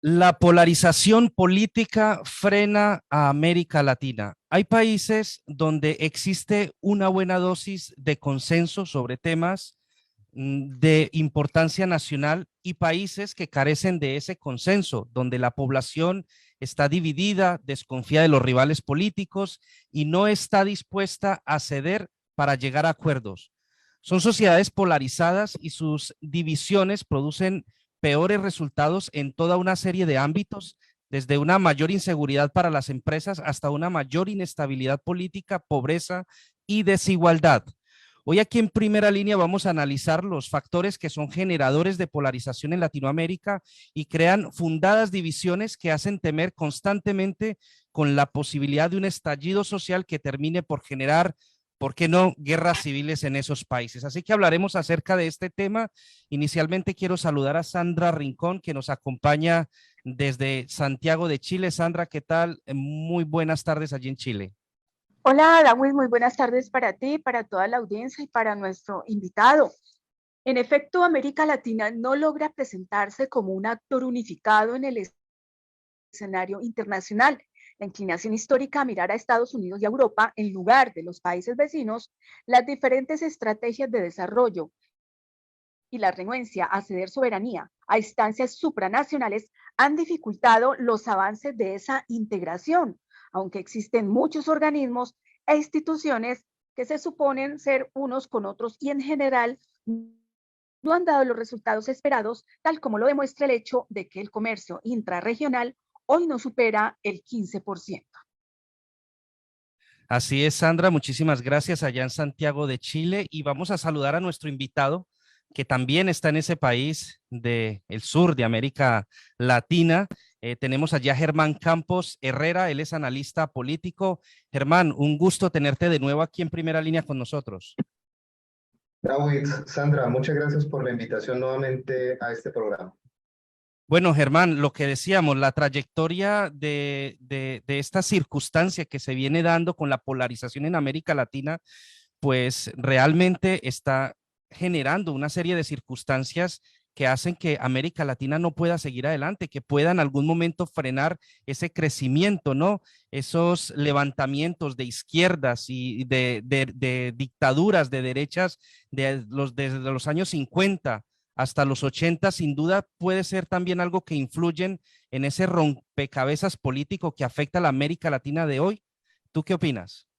La polarización política frena a América Latina. Hay países donde existe una buena dosis de consenso sobre temas de importancia nacional y países que carecen de ese consenso, donde la población está dividida, desconfía de los rivales políticos y no está dispuesta a ceder para llegar a acuerdos. Son sociedades polarizadas y sus divisiones producen peores resultados en toda una serie de ámbitos, desde una mayor inseguridad para las empresas hasta una mayor inestabilidad política, pobreza y desigualdad. Hoy aquí en Primera Línea vamos a analizar los factores que son generadores de polarización en Latinoamérica y crean fundadas divisiones que hacen temer constantemente con la posibilidad de un estallido social que termine por generar, ¿por qué no?, guerras civiles en esos países. Así que hablaremos acerca de este tema. Inicialmente quiero saludar a Sandra Rincón, que nos acompaña desde Santiago de Chile. Sandra, ¿qué tal? Muy buenas tardes allí en Chile. Hola, Dawis, muy buenas tardes para ti, para toda la audiencia y para nuestro invitado. En efecto, América Latina no logra presentarse como un actor unificado en el escenario internacional. La inclinación histórica a mirar a Estados Unidos y a Europa en lugar de los países vecinos, las diferentes estrategias de desarrollo y la renuencia a ceder soberanía a instancias supranacionales han dificultado los avances de esa integración, aunque existen muchos organismos e instituciones que se suponen ser unos con otros y en general no han dado los resultados esperados, tal como lo demuestra el hecho de que el comercio intrarregional hoy no supera el 15%. Así es, Sandra, muchísimas gracias allá en Santiago de Chile y vamos a saludar a nuestro invitado que también está en ese país del sur de América Latina. Tenemos allá a Germán Campos Herrera, él es analista político. Germán, un gusto tenerte de nuevo aquí en Primera Línea con nosotros. David, Sandra, muchas gracias por la invitación nuevamente a este programa. Bueno, Germán, lo que decíamos, la trayectoria de esta circunstancia que se viene dando con la polarización en América Latina, pues realmente está generando una serie de circunstancias que hacen que América Latina no pueda seguir adelante, que pueda en algún momento frenar ese crecimiento, ¿no? Esos levantamientos de izquierdas y de dictaduras de derechas desde los años 50 hasta los 80, sin duda puede ser también algo que influyen en ese rompecabezas político que afecta a la América Latina de hoy. ¿Tú qué opinas?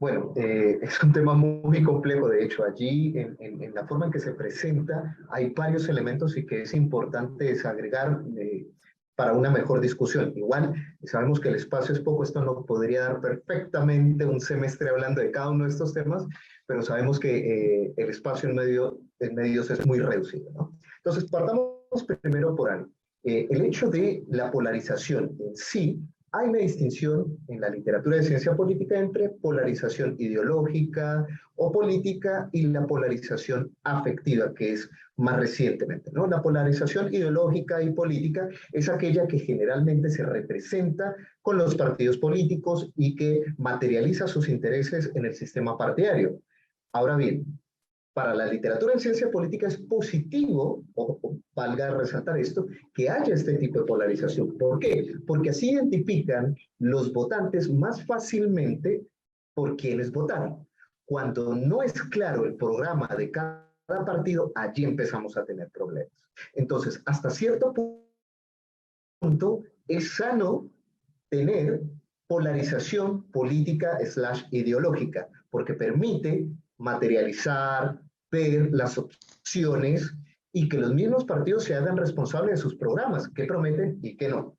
Bueno, es un tema muy complejo, de hecho, allí en la forma en que se presenta hay varios elementos y que es importante desagregar para una mejor discusión. Igual, sabemos que el espacio es poco, esto nos podría dar perfectamente un semestre hablando de cada uno de estos temas, pero sabemos que el espacio en medios es muy reducido, ¿no? Entonces, partamos primero por algo. El hecho de la polarización en sí, hay una distinción en la literatura de ciencia política entre polarización ideológica o política y la polarización afectiva, que es más recientemente, ¿no? La polarización ideológica y política es aquella que generalmente se representa con los partidos políticos y que materializa sus intereses en el sistema partidario. Ahora bien, para la literatura en ciencia política es positivo, o valga resaltar esto, que haya este tipo de polarización. ¿Por qué? Porque así identifican los votantes más fácilmente por quienes votaron. Cuando no es claro el programa de cada partido, allí empezamos a tener problemas. Entonces, hasta cierto punto, es sano tener polarización política / ideológica, porque permite materializar, ver las opciones y que los mismos partidos se hagan responsables de sus programas, qué prometen y qué no.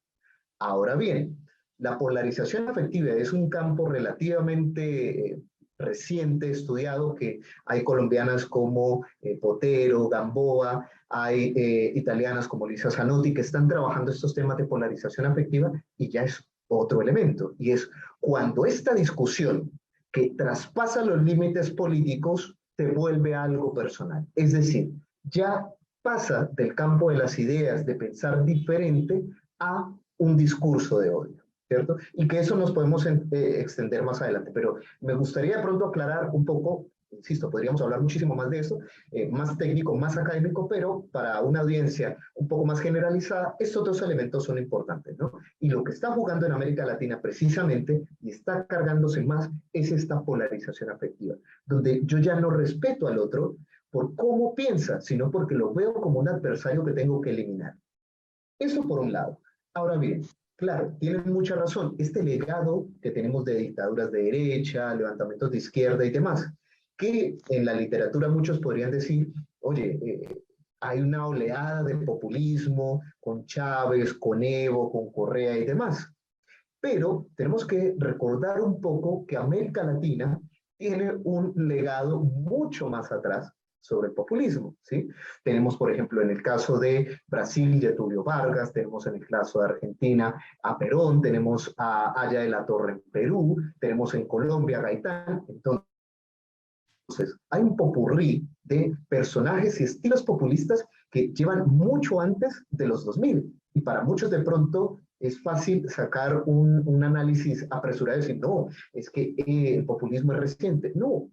Ahora bien, la polarización afectiva es un campo relativamente reciente, estudiado, que hay colombianas como Potero, Gamboa, hay italianas como Lisa Zanotti que están trabajando estos temas de polarización afectiva y ya es otro elemento, y es cuando esta discusión que traspasa los límites políticos se vuelve algo personal. Es decir, ya pasa del campo de las ideas, de pensar diferente, a un discurso de odio, ¿cierto? Y que eso nos podemos extender más adelante, pero me gustaría de pronto aclarar un poco insisto, podríamos hablar muchísimo más de eso, más técnico, más académico, pero para una audiencia un poco más generalizada, estos dos elementos son importantes, ¿no? Y lo que está jugando en América Latina precisamente, y está cargándose más, es esta polarización afectiva, donde yo ya no respeto al otro por cómo piensa, sino porque lo veo como un adversario que tengo que eliminar. Eso por un lado. Ahora bien, claro, tienen mucha razón. Este legado que tenemos de dictaduras de derecha, levantamientos de izquierda y demás, que en la literatura muchos podrían decir, oye, hay una oleada de populismo con Chávez, con Evo, con Correa y demás. Pero tenemos que recordar un poco que América Latina tiene un legado mucho más atrás sobre el populismo, ¿sí? Tenemos, por ejemplo, en el caso de Brasil, Getúlio Vargas, tenemos en el caso de Argentina a Perón, tenemos a Aya de la Torre en Perú, tenemos en Colombia a Gaitán. Entonces, hay un popurrí de personajes y estilos populistas que llevan mucho antes de los 2000. Y para muchos de pronto es fácil sacar un análisis apresurado y decir, no, es que el populismo es reciente. No,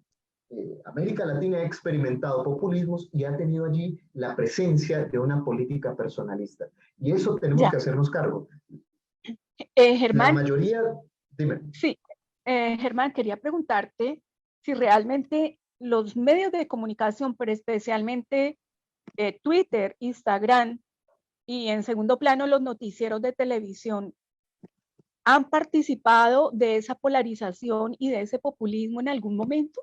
América Latina ha experimentado populismos y ha tenido allí la presencia de una política personalista. Y eso tenemos Ya. que hacernos cargo. La Germán, mayoría, dime. sí, Germán, quería preguntarte si realmente los medios de comunicación, pero especialmente Twitter, Instagram y en segundo plano los noticieros de televisión, han participado de esa polarización y de ese populismo en algún momento.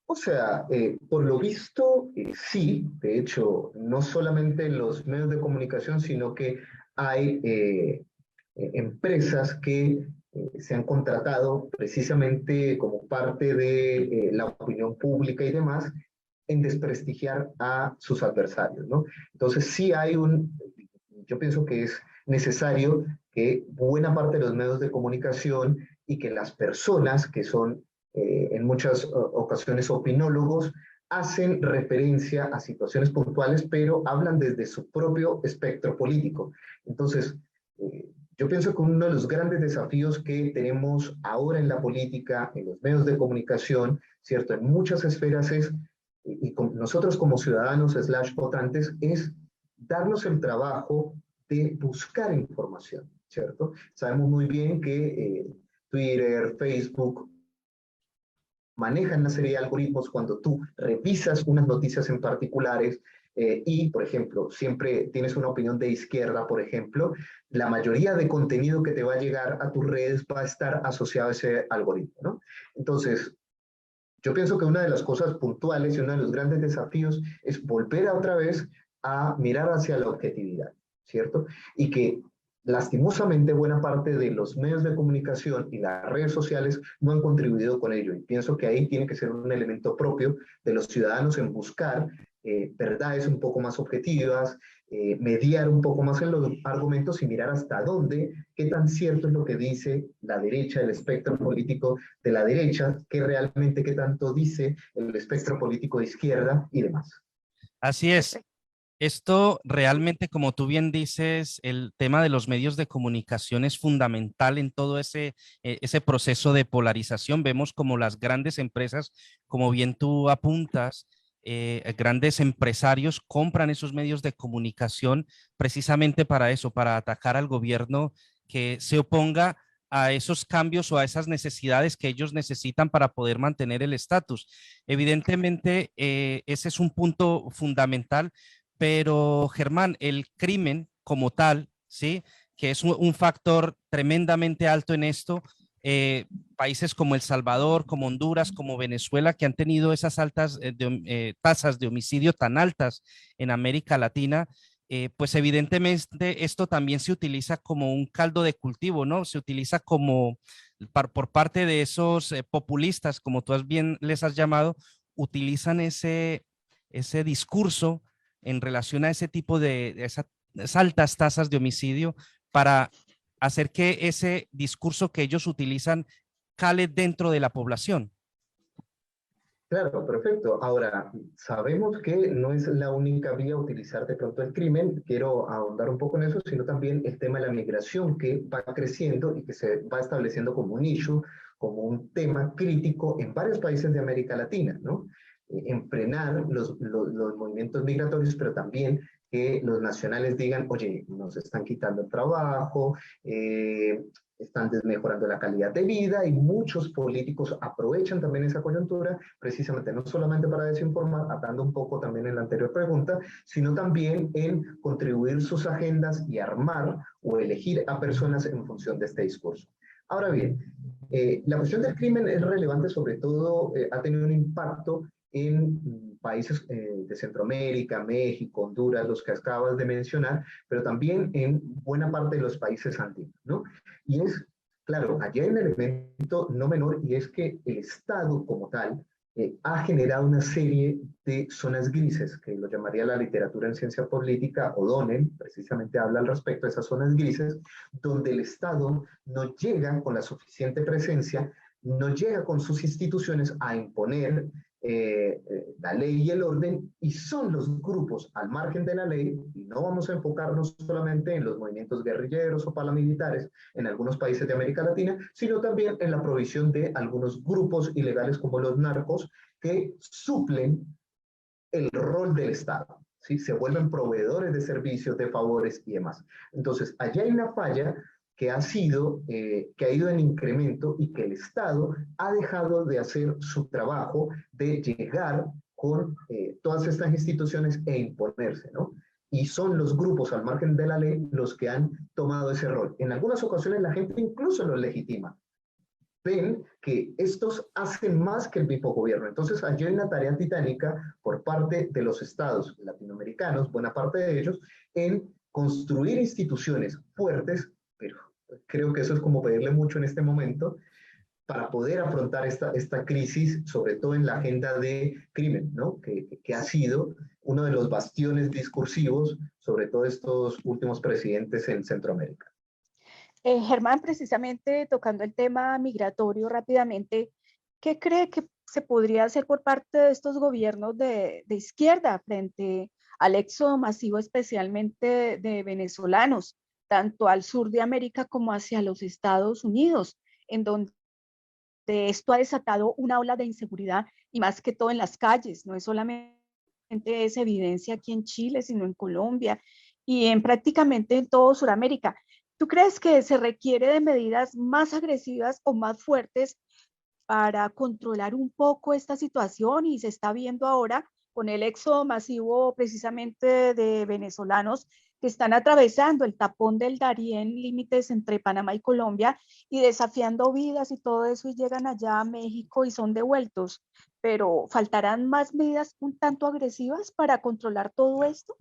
O sea, por lo visto, sí. De hecho, no solamente en los medios de comunicación, sino que hay empresas que se han contratado precisamente como parte de la opinión pública y demás en desprestigiar a sus adversarios, ¿no? Entonces, sí hay yo pienso que es necesario que buena parte de los medios de comunicación y que las personas que son en muchas ocasiones opinólogos, hacen referencia a situaciones puntuales, pero hablan desde su propio espectro político. Entonces, yo pienso que uno de los grandes desafíos que tenemos ahora en la política, en los medios de comunicación, ¿cierto? En muchas esferas es, nosotros como ciudadanos / votantes, es darnos el trabajo de buscar información, ¿cierto? Sabemos muy bien que Twitter, Facebook, manejan una serie de algoritmos cuando tú revisas unas noticias en particulares y, por ejemplo, siempre tienes una opinión de izquierda, por ejemplo, la mayoría de contenido que te va a llegar a tus redes va a estar asociado a ese algoritmo, ¿no? Entonces, yo pienso que una de las cosas puntuales y uno de los grandes desafíos es volver a otra vez a mirar hacia la objetividad, ¿cierto? Y que lastimosamente buena parte de los medios de comunicación y las redes sociales no han contribuido con ello. Y pienso que ahí tiene que ser un elemento propio de los ciudadanos en buscar verdades un poco más objetivas, mediar un poco más en los argumentos y mirar hasta dónde, qué tan cierto es lo que dice la derecha, el espectro político de la derecha, qué realmente qué tanto dice el espectro político de izquierda y demás. Así es. Esto realmente, como tú bien dices, el tema de los medios de comunicación es fundamental en todo ese proceso de polarización. Vemos como las grandes empresas, como bien tú apuntas, grandes empresarios compran esos medios de comunicación precisamente para eso, para atacar al gobierno que se oponga a esos cambios o a esas necesidades que ellos necesitan para poder mantener el estatus. Evidentemente, ese es un punto fundamental. Pero, Germán, el crimen como tal, ¿sí? Que es un factor tremendamente alto en esto, países como El Salvador, como Honduras, como Venezuela, que han tenido esas altas tasas de homicidio tan altas en América Latina, pues evidentemente esto también se utiliza como un caldo de cultivo, ¿no? Se utiliza como por parte de esos populistas, como tú bien les has llamado, utilizan ese discurso en relación a ese tipo de esas altas tasas de homicidio para hacer que ese discurso que ellos utilizan cale dentro de la población. Claro, perfecto. Ahora, sabemos que no es la única vía utilizar de pronto el crimen, quiero ahondar un poco en eso, sino también el tema de la migración que va creciendo y que se va estableciendo como un issue como un tema crítico en varios países de América Latina, ¿no? En frenar los movimientos migratorios, pero también que los nacionales digan, oye, nos están quitando el trabajo, están desmejorando la calidad de vida, y muchos políticos aprovechan también esa coyuntura, precisamente no solamente para desinformar, atando un poco también en la anterior pregunta, sino también en contribuir sus agendas y armar o elegir a personas en función de este discurso. Ahora bien, la cuestión del crimen es relevante, sobre todo ha tenido un impacto en países de Centroamérica, México, Honduras, los que acabas de mencionar, pero también en buena parte de los países andinos, ¿no? Y es, claro, allí hay un elemento no menor, y es que el Estado como tal ha generado una serie de zonas grises, que lo llamaría la literatura en ciencia política, O'Donnell precisamente habla al respecto de esas zonas grises, donde el Estado no llega con la suficiente presencia, no llega con sus instituciones a imponer la ley y el orden, y son los grupos al margen de la ley, y no vamos a enfocarnos solamente en los movimientos guerrilleros o paramilitares en algunos países de América Latina, sino también en la provisión de algunos grupos ilegales como los narcos, que suplen el rol del Estado, ¿sí? Se vuelven proveedores de servicios, de favores y demás. Entonces, allá hay una falla que ha ido en incremento, y que el Estado ha dejado de hacer su trabajo de llegar con todas estas instituciones e imponerse, ¿no? Y son los grupos al margen de la ley los que han tomado ese rol. En algunas ocasiones la gente incluso los legitima. Ven que estos hacen más que el mismo gobierno. Entonces, allí hay una tarea titánica por parte de los estados latinoamericanos, buena parte de ellos, en construir instituciones fuertes, pero creo que eso es como pedirle mucho en este momento, para poder afrontar esta crisis, sobre todo en la agenda de crimen, ¿no? Que ha sido uno de los bastiones discursivos, sobre todo estos últimos presidentes en Centroamérica. Germán, precisamente tocando el tema migratorio rápidamente, ¿qué cree que se podría hacer por parte de estos gobiernos de izquierda frente al éxodo masivo, especialmente de venezolanos, tanto al sur de América como hacia los Estados Unidos, en donde esto ha desatado una ola de inseguridad, y más que todo en las calles? No es solamente esa evidencia aquí en Chile, sino en Colombia y en prácticamente en todo Sudamérica. ¿Tú crees que se requiere de medidas más agresivas o más fuertes para controlar un poco esta situación? Y se está viendo ahora con el éxodo masivo precisamente de venezolanos que están atravesando el tapón del Darién, límites entre Panamá y Colombia, y desafiando vidas y todo eso, y llegan allá a México y son devueltos. Pero ¿faltarán más medidas un tanto agresivas para controlar todo esto?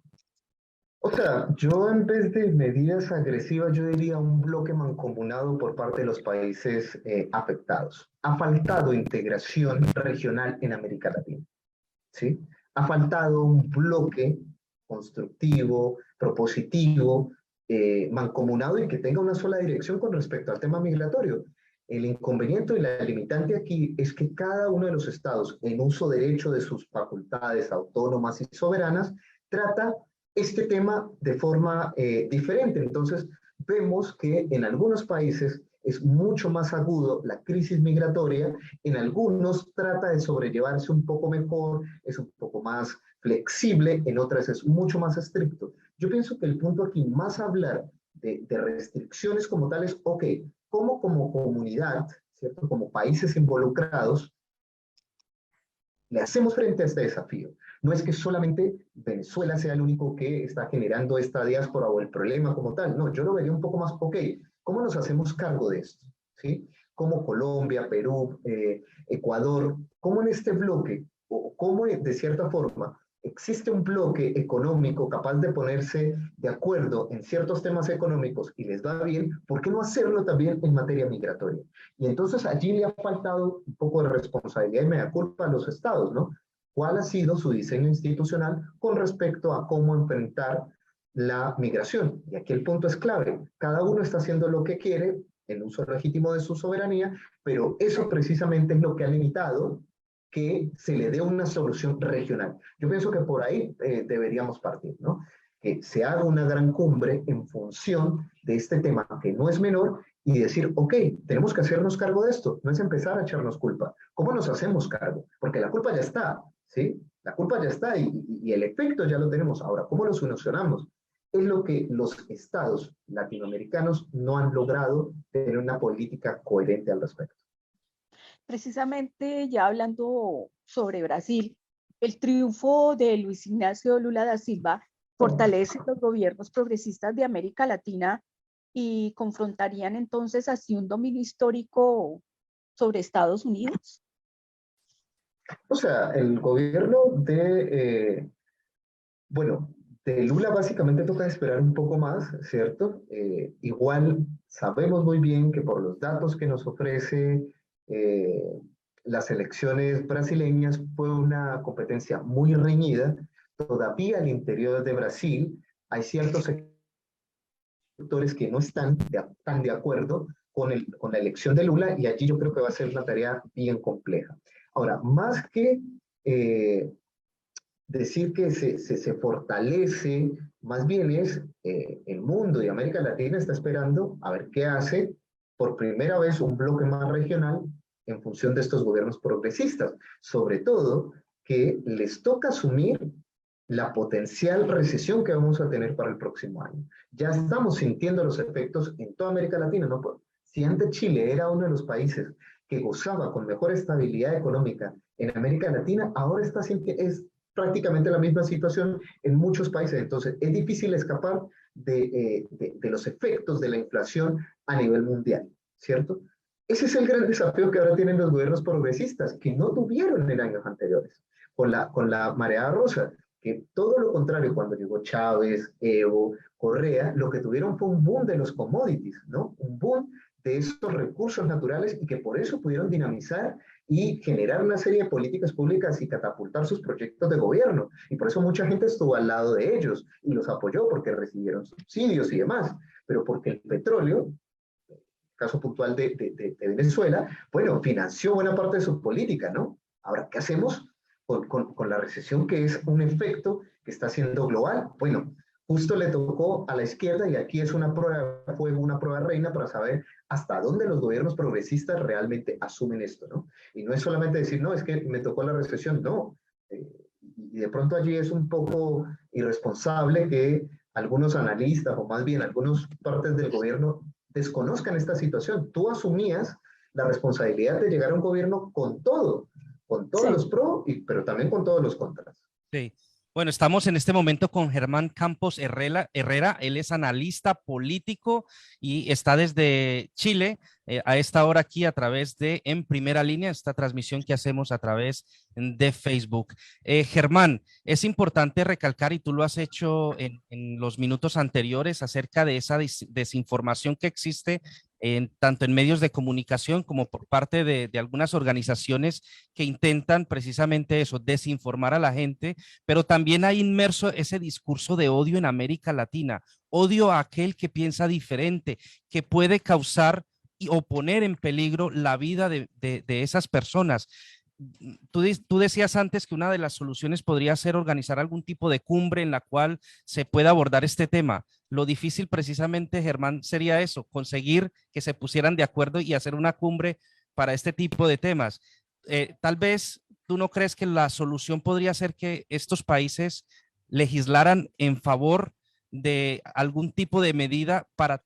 O sea, yo en vez de medidas agresivas, yo diría un bloque mancomunado por parte de los países afectados. Ha faltado integración regional en América Latina, ¿sí? Ha faltado un bloque constructivo, propositivo, mancomunado, y que tenga una sola dirección con respecto al tema migratorio. El inconveniente y la limitante aquí es que cada uno de los estados, en uso derecho de sus facultades autónomas y soberanas, trata este tema de forma diferente. Entonces, vemos que en algunos países es mucho más agudo la crisis migratoria, en algunos trata de sobrellevarse un poco mejor, es un poco más flexible, en otras es mucho más estricto. Yo pienso que el punto aquí, más hablar de restricciones como tales, ok, ¿cómo como comunidad, ¿cierto? Como países involucrados, le hacemos frente a este desafío? No es que solamente Venezuela sea el único que está generando esta diáspora o el problema como tal. No, yo lo vería un poco más, ok, ¿cómo nos hacemos cargo de esto? ¿Sí? Como Colombia, Perú, Ecuador, ¿cómo en este bloque, o cómo de cierta forma existe un bloque económico capaz de ponerse de acuerdo en ciertos temas económicos y les va bien? ¿Por qué no hacerlo también en materia migratoria? Y entonces allí le ha faltado un poco de responsabilidad y mea culpa a los estados, ¿no? ¿Cuál ha sido su diseño institucional con respecto a cómo enfrentar la migración? Y aquí el punto es clave. Cada uno está haciendo lo que quiere, el uso legítimo de su soberanía, pero eso precisamente es lo que ha limitado que se le dé una solución regional. Yo pienso que por ahí deberíamos partir, ¿no? Que se haga una gran cumbre en función de este tema, que no es menor, y decir, ok, tenemos que hacernos cargo de esto, no es empezar a echarnos culpa. ¿Cómo nos hacemos cargo? Porque la culpa ya está, ¿sí? La culpa ya está y el efecto ya lo tenemos. Ahora, ¿cómo lo solucionamos? Es lo que los estados latinoamericanos no han logrado tener una política coherente al respecto. Precisamente ya hablando sobre Brasil, el triunfo de Luis Ignacio Lula da Silva fortalece los gobiernos progresistas de América Latina y confrontarían entonces así un dominio histórico sobre Estados Unidos. O sea, el gobierno bueno, de Lula básicamente toca esperar un poco más, ¿cierto? Igual sabemos muy bien que por los datos que nos ofrece las elecciones brasileñas fue una competencia muy reñida. Todavía al interior de Brasil hay ciertos sectores que no están tan de acuerdo con la elección de Lula y allí yo creo que va a ser una tarea bien compleja. Ahora, más que decir que se fortalece, más bien es el mundo y América Latina está esperando a ver qué hace por primera vez un bloque más regional en función de estos gobiernos progresistas, sobre todo que les toca asumir la potencial recesión que vamos a tener para el próximo año. Ya estamos sintiendo los efectos en toda América Latina, ¿no? Si antes Chile era uno de los países que gozaba con mejor estabilidad económica en América Latina, ahora está es prácticamente la misma situación en muchos países. Entonces, es difícil escapar de los efectos de la inflación a nivel mundial, ¿cierto? Ese es el gran desafío que ahora tienen los gobiernos progresistas, que no tuvieron en años anteriores, con la marea rosa, que todo lo contrario, cuando llegó Chávez, Evo, Correa, lo que tuvieron fue un boom de los commodities, ¿no? Un boom de esos recursos naturales y que por eso pudieron dinamizar y generar una serie de políticas públicas y catapultar sus proyectos de gobierno. Y por eso mucha gente estuvo al lado de ellos y los apoyó porque recibieron subsidios y demás. Pero porque el petróleo, caso puntual de Venezuela, bueno, financió buena parte de su política, ¿no? Ahora, ¿qué hacemos con la recesión que es un efecto que está siendo global? Bueno, justo le tocó a la izquierda y aquí es una prueba de fuego, una prueba reina para saber hasta dónde los gobiernos progresistas realmente asumen esto, ¿no? Y no es solamente decir, no, es que me tocó la recesión, no. Y de pronto allí es un poco irresponsable que algunos analistas, o más bien algunas partes del gobierno, desconozcan esta situación. Tú asumías la responsabilidad de llegar a un gobierno con todos Sí. los pros, pero también con todos los contras. Sí. Bueno, estamos en este momento con Germán Campos Herrera. Él es analista político y está desde Chile a esta hora aquí a través de En Primera Línea, esta transmisión que hacemos a través de Facebook. Germán, es importante recalcar, y tú lo has hecho en los minutos anteriores, acerca de esa desinformación que existe tanto en medios de comunicación como por parte de algunas organizaciones que intentan precisamente eso, desinformar a la gente, pero también hay inmerso ese discurso de odio en América Latina, odio a aquel que piensa diferente, que puede causar o poner en peligro la vida de esas personas. Tú decías antes que una de las soluciones podría ser organizar algún tipo de cumbre en la cual se pueda abordar este tema. Lo difícil precisamente, Germán, sería eso, conseguir que se pusieran de acuerdo y hacer una cumbre para este tipo de temas. Tal vez tú no crees que la solución podría ser que estos países legislaran en favor de algún tipo de medida para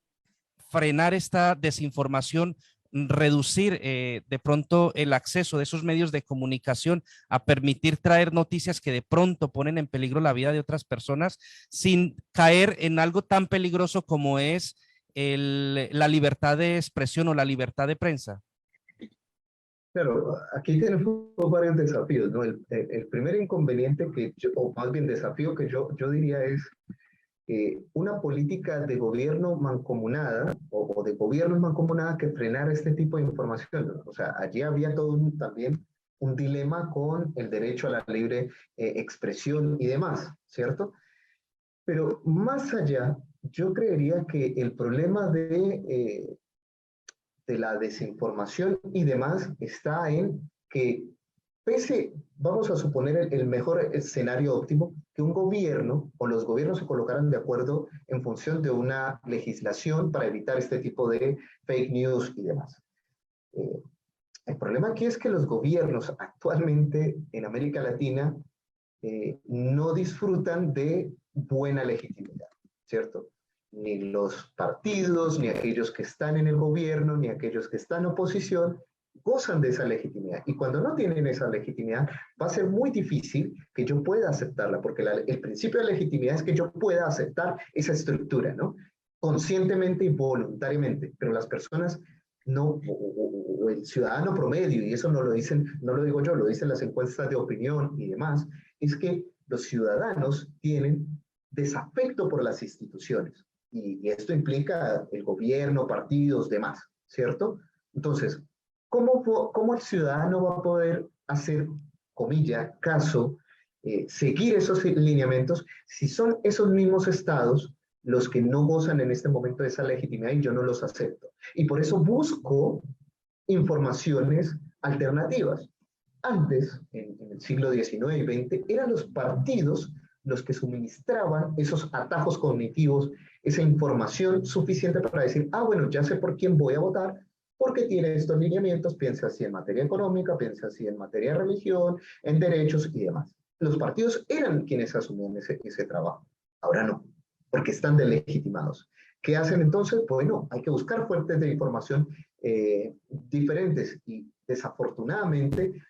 frenar esta desinformación, reducir de pronto el acceso de esos medios de comunicación a permitir traer noticias que de pronto ponen en peligro la vida de otras personas sin caer en algo tan peligroso como es la libertad de expresión o la libertad de prensa? Claro, aquí tenemos varios desafíos, ¿no? El primer inconveniente o más bien desafío que yo diría es una política de gobierno mancomunada o de gobiernos mancomunada que frenara este tipo de información, ¿no? O sea, allí había también un dilema con el derecho a la libre expresión y demás, ¿cierto? Pero más allá, yo creería que el problema de la desinformación y demás está en que vamos a suponer el mejor escenario óptimo, que un gobierno o los gobiernos se colocaran de acuerdo en función de una legislación para evitar este tipo de fake news y demás. El problema aquí es que los gobiernos actualmente en América Latina no disfrutan de buena legitimidad, ¿cierto? Ni los partidos, ni aquellos que están en el gobierno, ni aquellos que están en oposición, gozan de esa legitimidad. Y cuando no tienen esa legitimidad, va a ser muy difícil que yo pueda aceptarla, porque el principio de legitimidad es que yo pueda aceptar esa estructura, ¿no? Conscientemente y voluntariamente, pero las personas no, o el ciudadano promedio, y eso no lo dicen, no lo digo yo, lo dicen las encuestas de opinión y demás, es que los ciudadanos tienen desafecto por las instituciones. Y esto implica el gobierno, partidos, demás, ¿cierto? Entonces, ¿cómo el ciudadano va a poder hacer, comilla, caso, seguir esos lineamientos si son esos mismos estados los que no gozan en este momento de esa legitimidad y yo no los acepto? Y por eso busco informaciones alternativas. Antes, en el siglo XIX y XX, eran los partidos los que suministraban esos atajos cognitivos, esa información suficiente para decir, ah, bueno, ya sé por quién voy a votar, porque tiene estos lineamientos, piensa así en materia económica, piensa así en materia de religión, en derechos y demás. Los partidos eran quienes asumían ese trabajo. Ahora no, porque están delegitimados. ¿Qué hacen entonces? Bueno, hay que buscar fuentes de información diferentes y desafortunadamente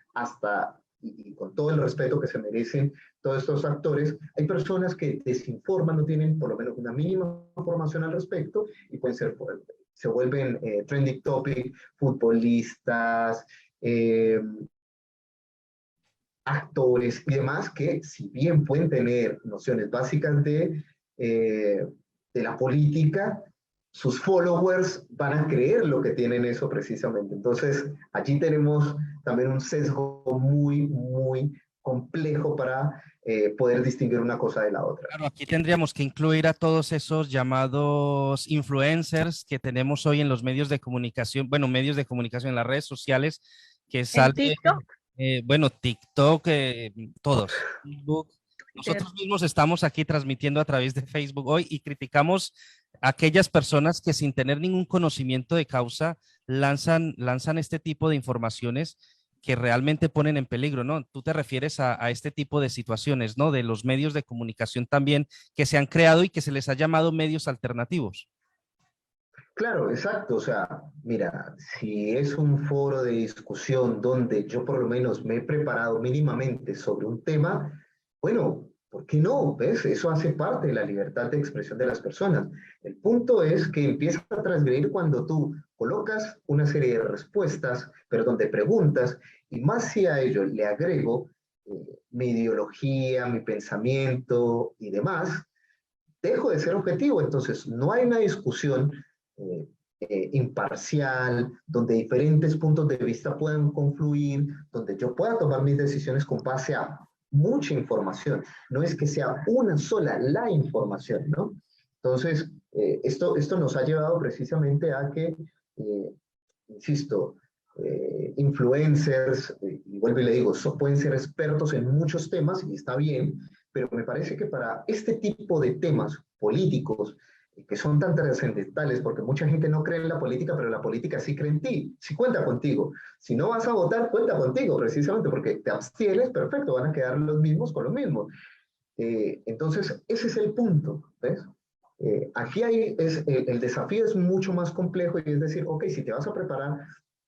y con todo el respeto que se merecen todos estos actores, hay personas que desinforman, no tienen por lo menos una mínima información al respecto y pueden ser, se vuelven trending topic, futbolistas, actores y demás que si bien pueden tener nociones básicas de la política, sus followers van a creer lo que tienen eso precisamente. Entonces, allí tenemos también un sesgo muy, muy complejo para poder distinguir una cosa de la otra. Claro, aquí tendríamos que incluir a todos esos llamados influencers que tenemos hoy en los medios de comunicación, bueno, medios de comunicación en las redes sociales, que En sale, TikTok, bueno, TikTok, todos, Facebook. Twitter. Nosotros mismos estamos aquí transmitiendo a través de Facebook hoy y criticamos a aquellas personas que sin tener ningún conocimiento de causa lanzan este tipo de informaciones que realmente ponen en peligro, ¿no? Tú te refieres a este tipo de situaciones, ¿no? De los medios de comunicación también que se han creado y que se les ha llamado medios alternativos. Claro, exacto. O sea, mira, si es un foro de discusión donde yo por lo menos me he preparado mínimamente sobre un tema, bueno, ¿por qué no? ¿Ves? Eso hace parte de la libertad de expresión de las personas. El punto es que empieza a transgredir cuando tú colocas una serie de respuestas, pero donde preguntas, y más si a ello le agrego mi ideología, mi pensamiento y demás, dejo de ser objetivo. Entonces, no hay una discusión eh, imparcial, donde diferentes puntos de vista puedan confluir, donde yo pueda tomar mis decisiones con base a mucha información. No es que sea una sola la información, ¿no? Entonces, esto nos ha llevado precisamente a que, insisto, influencers, y vuelvo y le digo, pueden ser expertos en muchos temas y está bien, pero me parece que para este tipo de temas políticos, que son tan trascendentales, porque mucha gente no cree en la política, pero la política sí cree en ti, sí cuenta contigo. Si no vas a votar, cuenta contigo, precisamente porque te abstienes, perfecto, van a quedar los mismos con lo mismo. Entonces, ese es el punto, ¿ves? Aquí el desafío es mucho más complejo y es decir, ok, si te vas a preparar,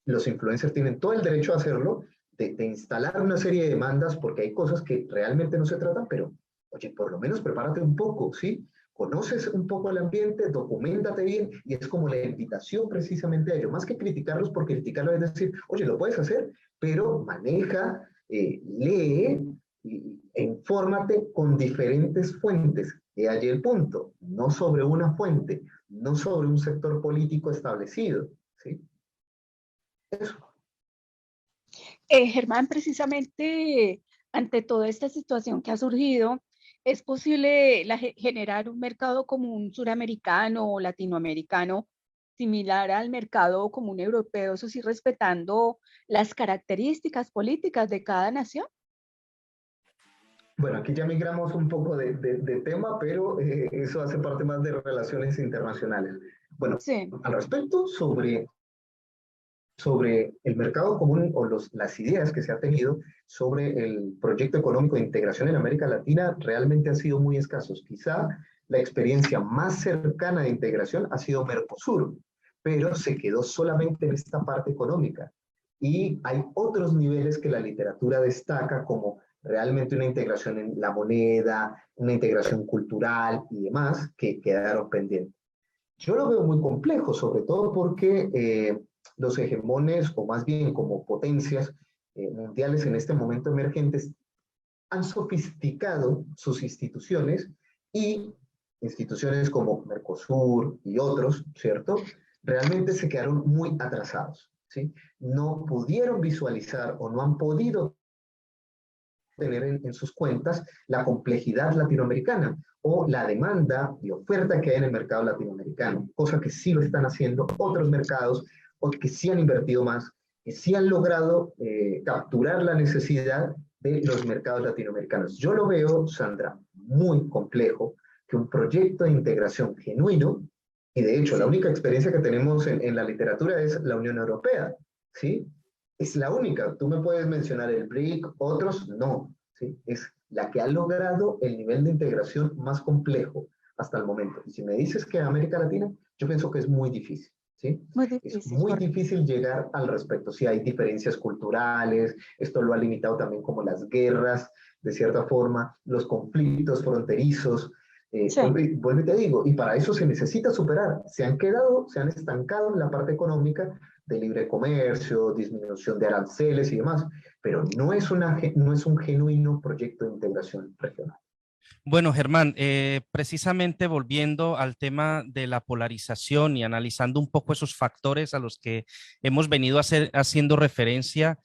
los influencers tienen todo el derecho a hacerlo, de instalar una serie de demandas porque hay cosas que realmente no se tratan, pero oye, por lo menos prepárate un poco, ¿sí? Conoces un poco el ambiente, documentate bien y es como la invitación precisamente a ello, más que criticarlos por criticarlos, es decir, oye, lo puedes hacer, pero maneja, lee e infórmate con diferentes fuentes. Y allí el punto, no sobre una fuente, no sobre un sector político establecido, ¿sí? Eso. Germán, precisamente ante toda esta situación que ha surgido, ¿es posible generar un mercado común suramericano o latinoamericano similar al mercado común europeo, eso sí, respetando las características políticas de cada nación. Bueno, aquí ya migramos un poco de tema, pero eso hace parte más de relaciones internacionales. Bueno, Sí, al respecto, sobre el mercado común o las ideas que se ha tenido sobre el proyecto económico de integración en América Latina realmente han sido muy escasos. Quizá la experiencia más cercana de integración ha sido Mercosur, pero se quedó solamente en esta parte económica. Y hay otros niveles que la literatura destaca como realmente una integración en la moneda, una integración cultural y demás que quedaron pendientes. Yo lo veo muy complejo, sobre todo porque los hegemones, o más bien como potencias mundiales en este momento emergentes, han sofisticado sus instituciones y instituciones como Mercosur y otros, ¿cierto? Realmente se quedaron muy atrasados, ¿sí? No pudieron visualizar o no han podido tener en sus cuentas la complejidad latinoamericana o la demanda y oferta que hay en el mercado latinoamericano, cosa que sí lo están haciendo otros mercados o que sí han invertido más, que sí han logrado capturar la necesidad de los mercados latinoamericanos. Yo lo veo, Sandra, muy complejo que un proyecto de integración genuino, y de hecho la sí. única experiencia que tenemos en la literatura es la Unión Europea, ¿sí? Es la única. Tú me puedes mencionar el BRIC, otros no. ¿Sí? Es la que ha logrado el nivel de integración más complejo hasta el momento. Y si me dices que América Latina, yo pienso que es muy difícil. ¿Sí? Muy Es difícil, muy correcto. difícil llegar al respecto. Si hay diferencias culturales, esto lo ha limitado también como las guerras, de cierta forma, los conflictos fronterizos. Sí. Vuelvo y te digo, y para eso se necesita superar. Se han quedado, se han estancado en la parte económica de libre comercio, disminución de aranceles y demás, pero no es un genuino proyecto de integración regional. Bueno, Germán, precisamente volviendo al tema de la polarización y analizando un poco esos factores a los que hemos venido haciendo referencia,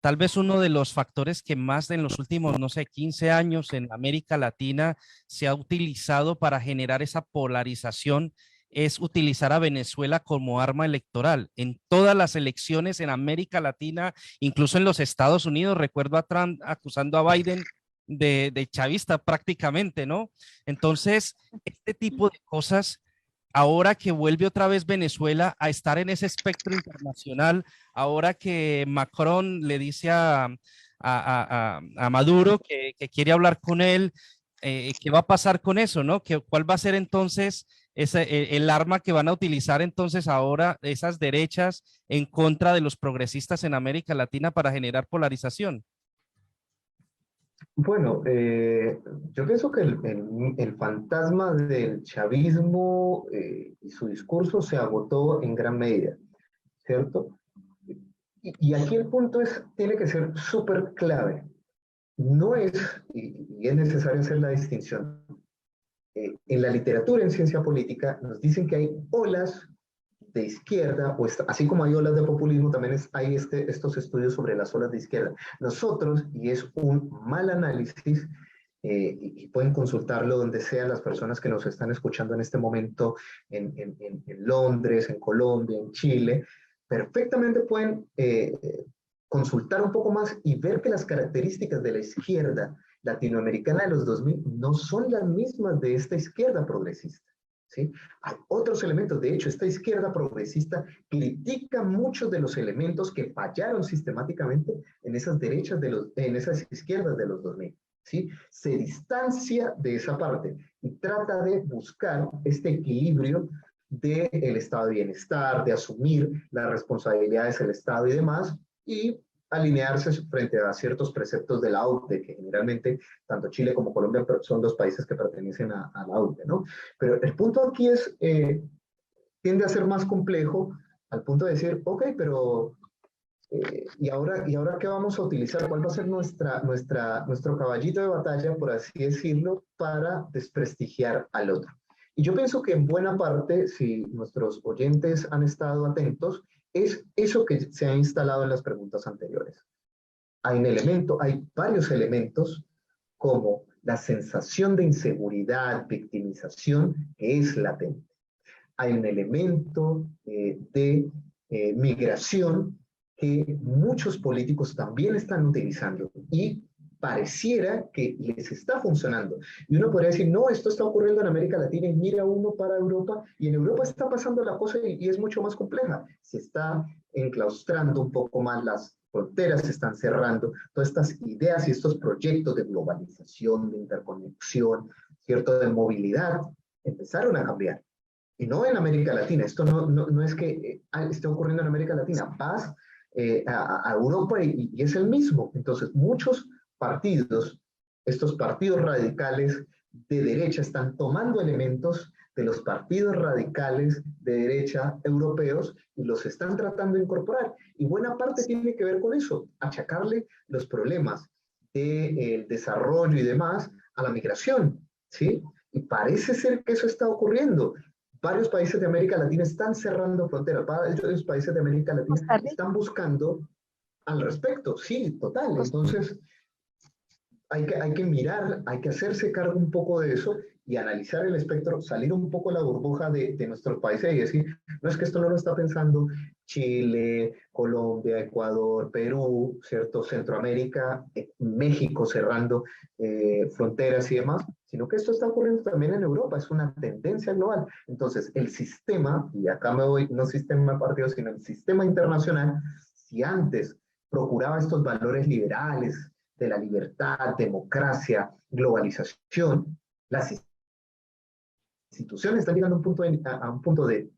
tal vez uno de los factores que más en los últimos, no sé, 15 años en América Latina se ha utilizado para generar esa polarización es utilizar a Venezuela como arma electoral. En todas las elecciones en América Latina, incluso en los Estados Unidos, recuerdo a Trump acusando a Biden de chavista prácticamente, ¿no? Entonces, este tipo de cosas, ahora que vuelve otra vez Venezuela a estar en ese espectro internacional, ahora que Macron le dice a Maduro que quiere hablar con él, ¿qué va a pasar con eso, no? ¿Cuál va a ser entonces el arma que van a utilizar entonces ahora esas derechas en contra de los progresistas en América Latina para generar polarización? Bueno, yo pienso que el fantasma del chavismo y su discurso se agotó en gran medida, ¿cierto? Y aquí el punto tiene que ser súper clave. No es, y es necesario hacer la distinción, en la literatura en ciencia política nos dicen que hay olas de izquierda, pues así como hay olas de populismo, también hay estos estudios sobre las olas de izquierda. Nosotros, y es un mal análisis, y pueden consultarlo donde sea las personas que nos están escuchando en este momento, en Londres, en Colombia, en Chile, perfectamente pueden consultar un poco más y ver que las características de la izquierda latinoamericana de los 2000 no son las mismas de esta izquierda progresista. ¿Sí? Hay otros elementos. De hecho, esta izquierda progresista critica muchos de los elementos que fallaron sistemáticamente en esas derechas en esas izquierdas de los 2000. ¿Sí? Se distancia de esa parte y trata de buscar este equilibrio del estado de bienestar, de asumir las responsabilidades del Estado y demás, y alinearse frente a ciertos preceptos de la OCDE, que generalmente tanto Chile como Colombia son dos países que pertenecen a la OCDE, ¿no? Pero el punto aquí tiende a ser más complejo al punto de decir, ok, pero ¿y ahora qué vamos a utilizar? ¿Cuál va a ser nuestro caballito de batalla, por así decirlo, para desprestigiar al otro? Y yo pienso que en buena parte, si nuestros oyentes han estado atentos, es eso que se ha instalado en las preguntas anteriores. Hay varios elementos como la sensación de inseguridad, victimización, que es latente. hay un elemento de migración que muchos políticos también están utilizando y pareciera que les está funcionando. Y uno podría decir, no, esto está ocurriendo en América Latina y mira uno para Europa, y en Europa está pasando la cosa y es mucho más compleja. Se está enclaustrando un poco más las fronteras, se están cerrando. Todas estas ideas y estos proyectos de globalización, de interconexión, ¿cierto?, de movilidad, empezaron a cambiar. Y no en América Latina. Esto no es que esté ocurriendo en América Latina. Vas a Europa y es el mismo. Entonces, muchos partidos, estos partidos radicales de derecha, están tomando elementos de los partidos radicales de derecha europeos y los están tratando de incorporar. Y buena parte tiene que ver con eso, achacarle los problemas del desarrollo y demás a la migración, ¿sí? Y parece ser que eso está ocurriendo. Varios países de América Latina están cerrando fronteras, varios países de América Latina están buscando al respecto, sí, total. Entonces, hay que mirar, hay que hacerse cargo un poco de eso y analizar el espectro, salir un poco de la burbuja de nuestros países y decir, no es que esto no lo está pensando Chile, Colombia, Ecuador, Perú, ¿cierto? Centroamérica, México cerrando fronteras y demás, sino que esto está ocurriendo también en Europa, es una tendencia global. Entonces, el sistema, y acá me voy, no sistema de partidos, sino el sistema internacional, si antes procuraba estos valores liberales, de la libertad, democracia, globalización, las instituciones están llegando a un punto de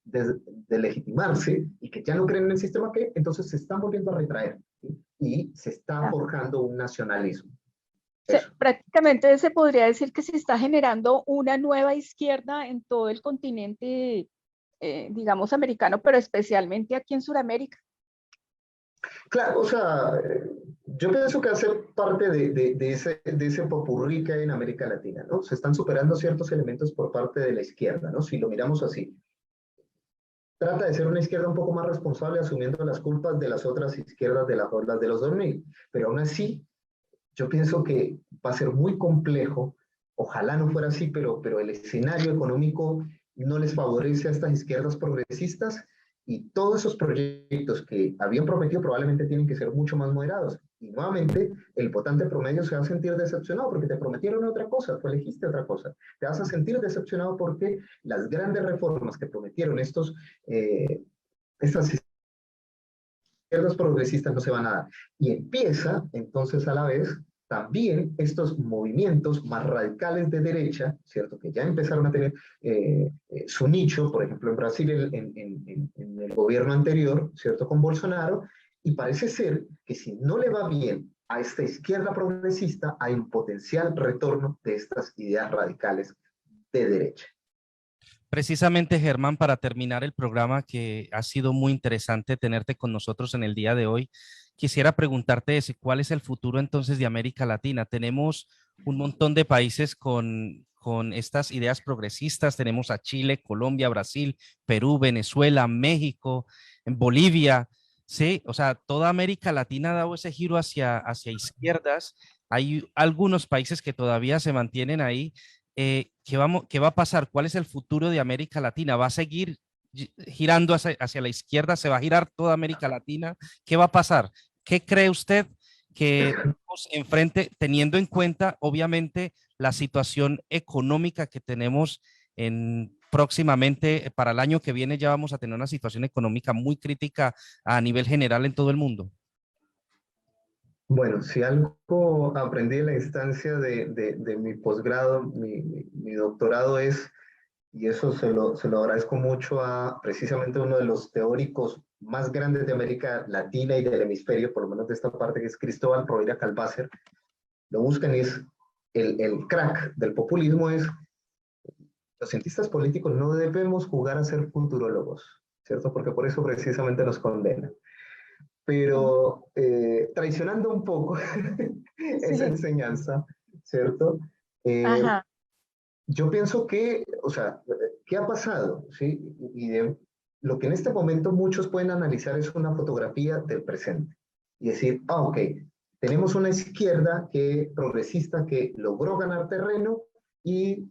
legitimarse y que ya no creen en el sistema que entonces se están volviendo a retraer, ¿sí? Y se está forjando un nacionalismo. Prácticamente se podría decir que se está generando una nueva izquierda en todo el continente, digamos, americano, pero especialmente aquí en Sudamérica. Claro, o sea, yo pienso que hace parte de ese popurrí que hay en América Latina, ¿no? Se están superando ciertos elementos por parte de la izquierda, ¿no? Si lo miramos así. Trata de ser una izquierda un poco más responsable, asumiendo las culpas de las otras izquierdas de las olas de los 2000. Pero aún así, yo pienso que va a ser muy complejo. Ojalá no fuera así, pero el escenario económico no les favorece a estas izquierdas progresistas y todos esos proyectos que habían prometido probablemente tienen que ser mucho más moderados. Y nuevamente, el votante promedio se va a sentir decepcionado porque te prometieron otra cosa, tú elegiste otra cosa. Te vas a sentir decepcionado porque las grandes reformas que prometieron estas izquierdas progresistas no se van a dar. Y empieza entonces a la vez también estos movimientos más radicales de derecha, ¿cierto? Que ya empezaron a tener su nicho, por ejemplo, en Brasil en el gobierno anterior, ¿cierto? Con Bolsonaro, y parece ser que si no le va bien a esta izquierda progresista, hay un potencial retorno de estas ideas radicales de derecha. Precisamente, Germán, para terminar el programa, que ha sido muy interesante tenerte con nosotros en el día de hoy, quisiera preguntarte cuál es el futuro entonces de América Latina. Tenemos un montón de países con estas ideas progresistas. Tenemos a Chile, Colombia, Brasil, Perú, Venezuela, México, Bolivia. Sí, o sea, toda América Latina ha dado ese giro hacia izquierdas. Hay algunos países que todavía se mantienen ahí. ¿Qué va a pasar? ¿Cuál es el futuro de América Latina? ¿Va a seguir girando hacia la izquierda? ¿Se va a girar toda América Latina? ¿Qué va a pasar? ¿Qué cree usted que tenemos enfrente, teniendo en cuenta, obviamente, la situación económica que tenemos próximamente para el año que viene? Ya vamos a tener una situación económica muy crítica a nivel general en todo el mundo. Bueno, si algo aprendí en la instancia de mi posgrado, mi doctorado es, y eso se lo agradezco mucho a precisamente uno de los teóricos más grandes de América Latina y del hemisferio, por lo menos de esta parte, que es Cristóbal Rovira Calvácer. Lo buscan y es el crack del populismo es, los cientistas políticos no debemos jugar a ser futurólogos, ¿cierto? Porque por eso precisamente nos condenan. Pero traicionando un poco esa enseñanza, ¿cierto? Yo pienso que, o sea, ¿qué ha pasado? ¿Sí? Lo que en este momento muchos pueden analizar es una fotografía del presente y decir, ok, tenemos una izquierda progresista que logró ganar terreno y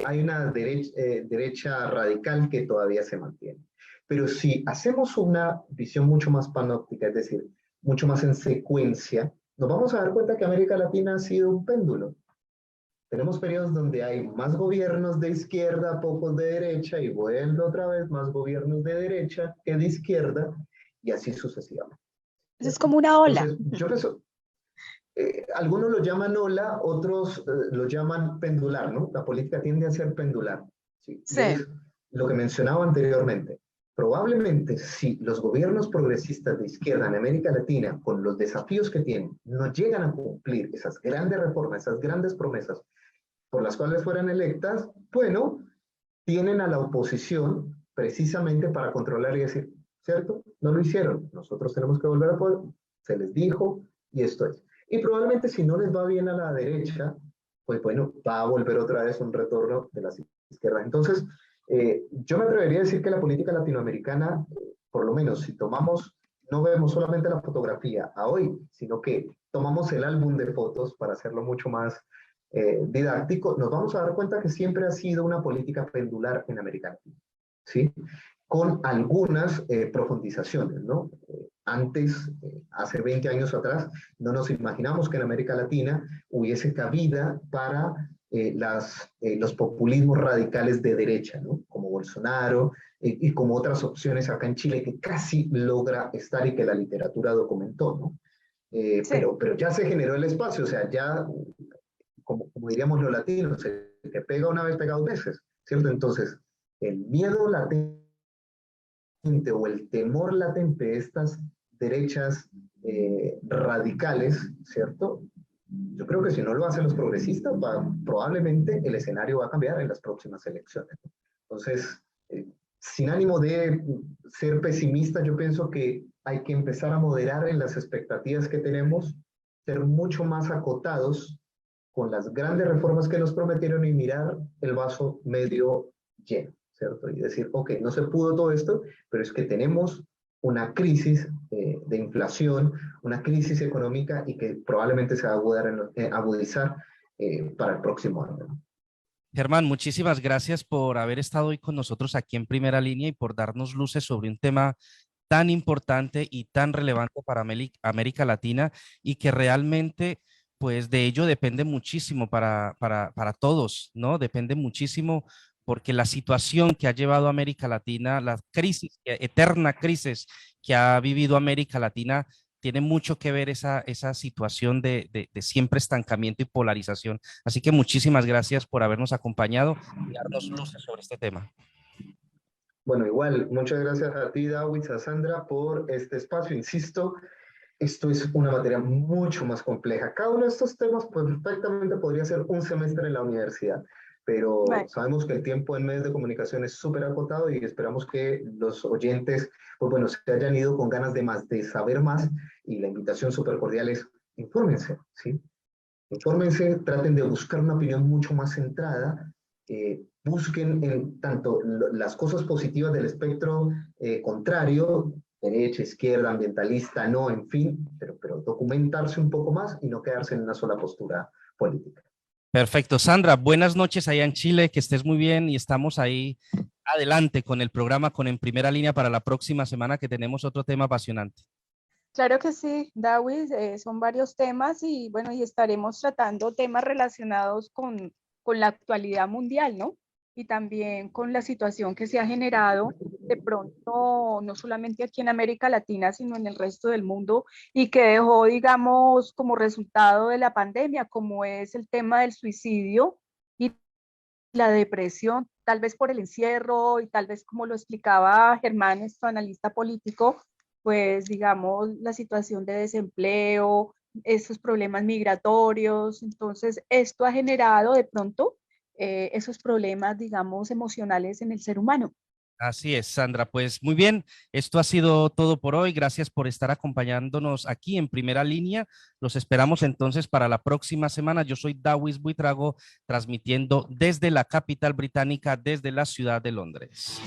hay una derecha radical que todavía se mantiene. Pero si hacemos una visión mucho más panóptica, es decir, mucho más en secuencia, nos vamos a dar cuenta que América Latina ha sido un péndulo. Tenemos periodos donde hay más gobiernos de izquierda, pocos de derecha, y vuelve otra vez más gobiernos de derecha que de izquierda, y así sucesivamente. Eso es como una ola. Entonces, yo pienso, algunos lo llaman ola, otros lo llaman pendular, ¿no? La política tiende a ser pendular. ¿Sí? Sí. Es lo que mencionaba anteriormente. Probablemente si los gobiernos progresistas de izquierda en América Latina, con los desafíos que tienen, no llegan a cumplir esas grandes reformas, esas grandes promesas por las cuales fueran electas, bueno, tienen a la oposición precisamente para controlar y decir, ¿cierto? No lo hicieron, nosotros tenemos que volver a poder, se les dijo y esto es. Y probablemente si no les va bien a la derecha, pues bueno, va a volver otra vez un retorno de las izquierdas. Entonces, yo me atrevería a decir que la política latinoamericana, por lo menos si tomamos, no vemos solamente la fotografía a hoy, sino que tomamos el álbum de fotos para hacerlo mucho más didáctico, nos vamos a dar cuenta que siempre ha sido una política pendular en América Latina, ¿sí? Con algunas profundizaciones, ¿no? Antes, hace 20 años atrás, no nos imaginamos que en América Latina hubiese cabida para los populismos radicales de derecha, ¿no? Como Bolsonaro y como otras opciones acá en Chile que casi logra estar y que la literatura documentó, ¿no? Sí. pero ya se generó el espacio, o sea, ya, como diríamos los latinos, el que pega una vez, pega dos veces, ¿cierto? Entonces, el miedo latente o el temor latente de estas derechas radicales, ¿cierto? Yo creo que si no lo hacen los progresistas, probablemente el escenario va a cambiar en las próximas elecciones. Entonces, sin ánimo de ser pesimista, yo pienso que hay que empezar a moderar en las expectativas que tenemos, ser mucho más acotados con las grandes reformas que nos prometieron y mirar el vaso medio lleno, ¿cierto? Y decir, ok, no se pudo todo esto, pero es que tenemos una crisis de inflación, una crisis económica y que probablemente se va a agudizar para el próximo año. Germán, muchísimas gracias por haber estado hoy con nosotros aquí en Primera Línea y por darnos luces sobre un tema tan importante y tan relevante para América Latina y que realmente, pues de ello depende muchísimo para todos, ¿no? Depende muchísimo porque la situación que ha llevado a América Latina, la crisis, eterna crisis que ha vivido América Latina, tiene mucho que ver esa situación de siempre estancamiento y polarización. Así que muchísimas gracias por habernos acompañado y darnos luces sobre este tema. Bueno, igual, muchas gracias a ti, Dawitz, a Sandra, por este espacio. Insisto, esto es una materia mucho más compleja. Cada uno de estos temas pues, perfectamente podría ser un semestre en la universidad, pero sabemos que el tiempo en medios de comunicación es súper acotado y esperamos que los oyentes, pues bueno, se hayan ido con ganas de más, de saber más, y la invitación súper cordial es, infórmense, ¿sí? Infórmense, traten de buscar una opinión mucho más centrada, busquen en tanto las cosas positivas del espectro contrario, derecha, izquierda, ambientalista, no, en fin, pero documentarse un poco más y no quedarse en una sola postura política. Perfecto. Sandra, buenas noches allá en Chile, que estés muy bien y estamos ahí adelante con el programa, con En Primera Línea para la próxima semana que tenemos otro tema apasionante. Claro que sí, Dawis, son varios temas y bueno, y estaremos tratando temas relacionados con la actualidad mundial, ¿no? Y también con la situación que se ha generado de pronto, no solamente aquí en América Latina, sino en el resto del mundo y que dejó, digamos, como resultado de la pandemia, como es el tema del suicidio y la depresión, tal vez por el encierro y tal vez como lo explicaba Germán, nuestro analista político, pues digamos la situación de desempleo, esos problemas migratorios. Entonces esto ha generado de pronto esos problemas, digamos, emocionales en el ser humano. Así es, Sandra. Pues muy bien, esto ha sido todo por hoy. Gracias por estar acompañándonos aquí en Primera Línea. Los esperamos entonces para la próxima semana. Yo soy Dawis Buitrago, transmitiendo desde la capital británica, desde la ciudad de Londres.